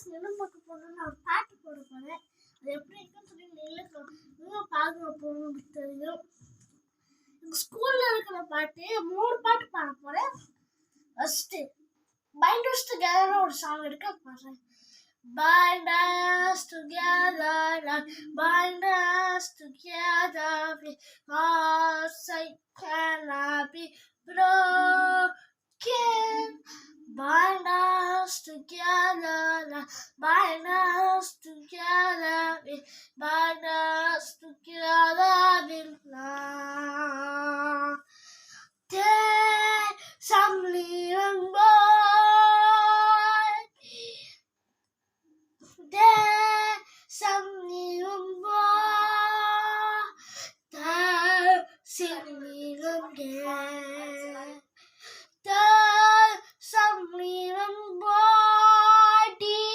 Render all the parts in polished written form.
Guys நிலம் பார்க்க போகணும்னு நான் ஒரு பாட்டு போட போகிறேன். அது எப்படி இருக்குன்னு சொல்லி நீங்களும் பார்க்க போகணும்னு தெரியும். ஸ்கூலில் இருக்கிற பாட்டு 3 பாட்டு பாட போகிறேன். ஃபஸ்ட்டு Bind Us Together ஒரு சாங் எடுக்க போகிறேன். Bind us together, Lord, bind us together, because I cannot be broken. Bind us together, Lord, bind us together, bind us together with love. There's some little boy, there's some little boy, there's some little girl, there's some little body,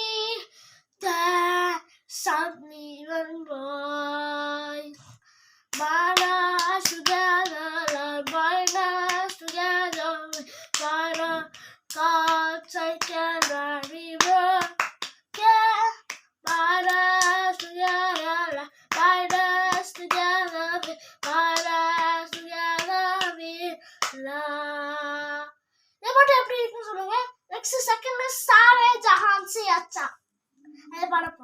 there's some little boy. Bind us together, Lord, bind us together, bind us, God, I cannot be broken. Bind us together, Lord, bind us together, bind us together with love. ये बात எப்படி இருக்குன்னு சொல்லுங்க. Next second சாரே ஜஹான் से अच्छा. அது பாட